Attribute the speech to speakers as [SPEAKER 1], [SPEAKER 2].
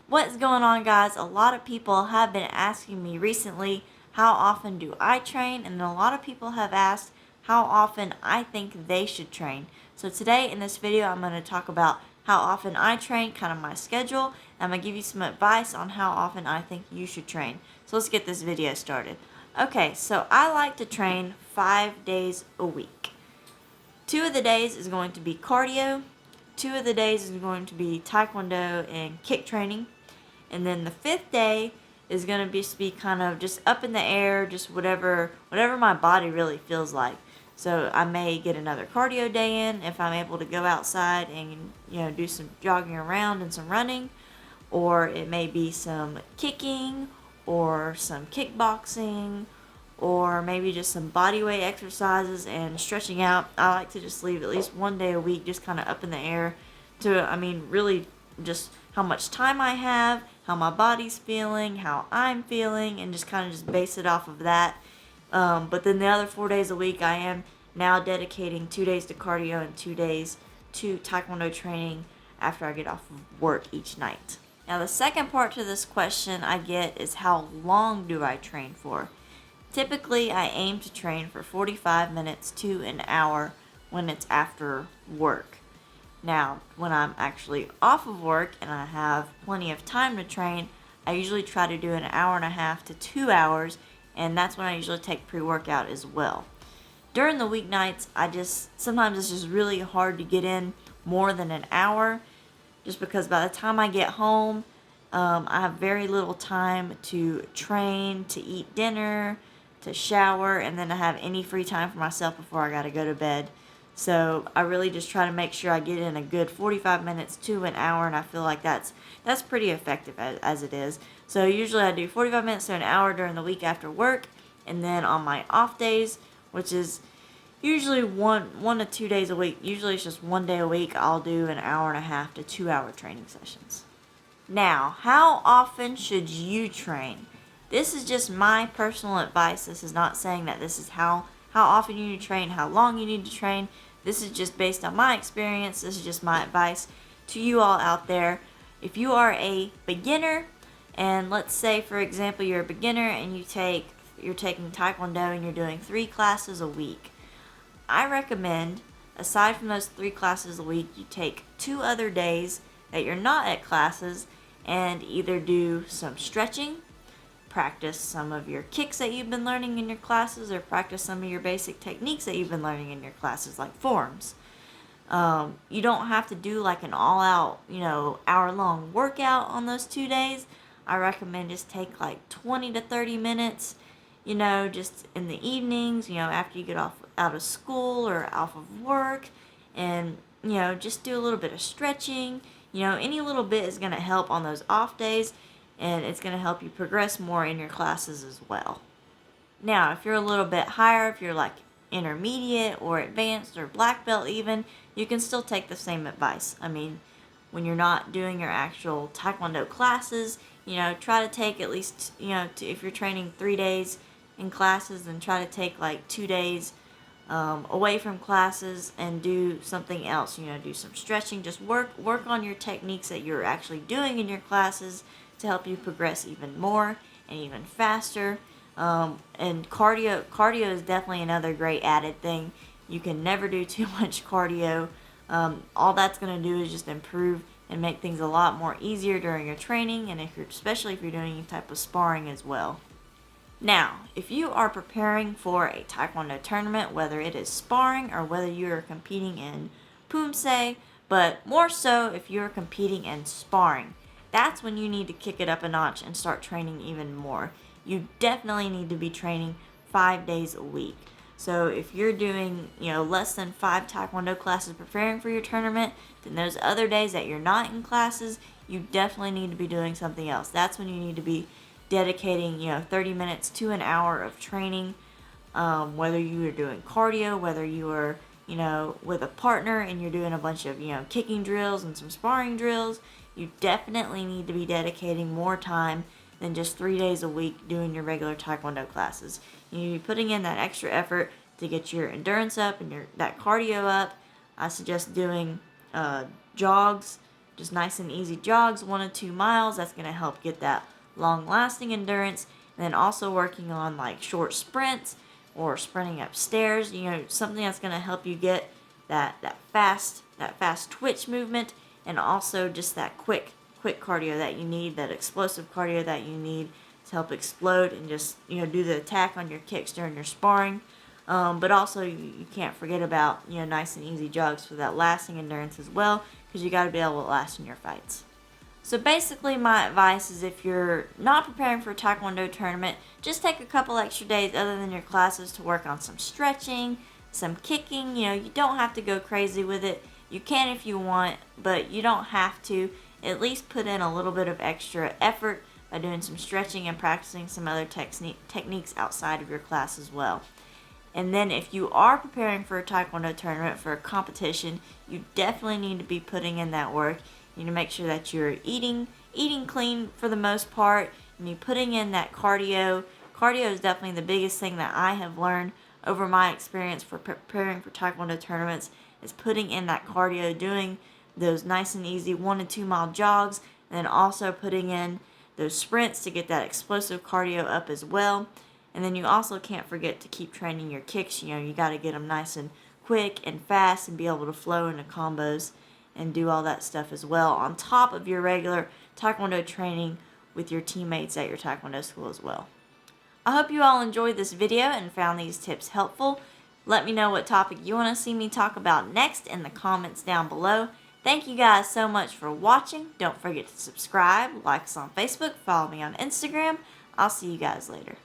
[SPEAKER 1] What's going on, guys? A lot of people have been asking me recently, how often do I train? And a lot of people have asked how often I think they should train. So today in this video, I'm going to talk about how often I train, kind of my schedule. I'm going to give you some advice on how often I think you should train. So let's get this video started. Okay, so I like to train 5 days a week. 2 of the days is going to be cardio. 2 of the days is going to be taekwondo and kick training. And then the 5th day is going to be kind of just up in the air, just whatever my body really feels like. So I may get another cardio day in if I'm able to go outside and do some jogging around and some running, or it may be some kicking or some kickboxing, or maybe just some body weight exercises and stretching out. I like to just leave at least one day a week just kind of up in the air really just how much time I have, how my body's feeling, how I'm feeling, and just kind of just base it off of that. But then the other 4 days a week, I am now dedicating 2 days to cardio and 2 days to taekwondo training after I get off of work each night. Now the second part to this question I get is, how long do I train for? Typically, I aim to train for 45 minutes to an hour when it's after work. Now, when I'm actually off of work and I have plenty of time to train, I usually try to do an hour and a half to 2 hours, and that's when I usually take pre-workout as well. During the weeknights, sometimes it's just really hard to get in more than an hour, just because by the time I get home, I have very little time to train, to eat dinner, to shower, and then to have any free time for myself before I gotta go to bed. So I really just try to make sure I get in a good 45 minutes to an hour, and I feel like that's pretty effective as it is. So usually I do 45 minutes to an hour during the week after work, and then on my off days, which is usually one to 2 days a week, usually it's just 1 day a week, I'll do an hour and a half to 2 hour training sessions. Now, how often should you train? This is just my personal advice. This is not saying that this is how often you need to train, how long you need to train. This is just based on my experience. This is just my advice to you all out there. If you are a beginner, and let's say, for example, you're a beginner and you're taking taekwondo and you're doing 3 classes a week, I recommend, aside from those 3 classes a week, you take 2 other days that you're not at classes and either do some stretching, practice some of your kicks that you've been learning in your classes, or practice some of your basic techniques that you've been learning in your classes, like forms. You don't have to do like an all-out, hour-long workout on those 2 days. I recommend just take like 20 to 30 minutes, just in the evenings, after you get out of school or off of work, and, just do a little bit of stretching. Any little bit is going to help on those off days, and it's going to help you progress more in your classes as well. Now, if you're a little bit higher, if you're like intermediate or advanced or black belt even, you can still take the same advice. I mean, when you're not doing your actual taekwondo classes, try to take at least, if you're training 3 days in classes, then try to take like 2 days away from classes and do something else. Do some stretching. Just work on your techniques that you're actually doing in your classes to help you progress even more and even faster. And cardio is definitely another great added thing. You can never do too much cardio. All that's going to do is just improve and make things a lot more easier during your training, and especially if you're doing any type of sparring as well. Now, if you are preparing for a taekwondo tournament, whether it is sparring or whether you are competing in poomsae, but more so if you're competing in sparring, that's when you need to kick it up a notch and start training even more. You definitely need to be training 5 days a week. So if you're doing, less than 5 taekwondo classes preparing for your tournament, then those other days that you're not in classes, you definitely need to be doing something else. That's when you need to be dedicating, 30 minutes to an hour of training, whether you are doing cardio, whether you are, with a partner and you're doing a bunch of, kicking drills and some sparring drills. You definitely need to be dedicating more time than just 3 days a week doing your regular taekwondo classes. You need to be putting in that extra effort to get your endurance up and that cardio up. I suggest doing jogs just nice and easy jogs, 1 to 2 miles. That's going to help get that long-lasting endurance. And then also working on like short sprints or sprinting upstairs, something that's going to help you get that fast twitch movement, and also just that quick cardio that you need, that explosive cardio that you need to help explode and just do the attack on your kicks during your sparring. But also you can't forget about nice and easy jogs for that lasting endurance as well, because you got to be able to last in your fights. So basically my advice is, if you're not preparing for a Taekwondo tournament, just take a couple extra days other than your classes to work on some stretching, some kicking. You don't have to go crazy with it. You can if you want, but you don't have to. At least put in a little bit of extra effort by doing some stretching and practicing some other techniques outside of your class as well. And then if you are preparing for a Taekwondo tournament, for a competition, you definitely need to be putting in that work. You need to make sure that you're eating clean for the most part, and you're putting in that cardio. Cardio is definitely the biggest thing that I have learned over my experience for preparing for Taekwondo tournaments, is putting in that cardio, doing those nice and easy 1 to 2 mile jogs, and then also putting in those sprints to get that explosive cardio up as well. And then you also can't forget to keep training your kicks. You got to get them nice and quick and fast and be able to flow into combos and do all that stuff as well, on top of your regular Taekwondo training with your teammates at your Taekwondo school as well. I hope you all enjoyed this video and found these tips helpful. Let me know what topic you want to see me talk about next in the comments down below. Thank you guys so much for watching. Don't forget to subscribe, like us on Facebook, follow me on Instagram. I'll see you guys later.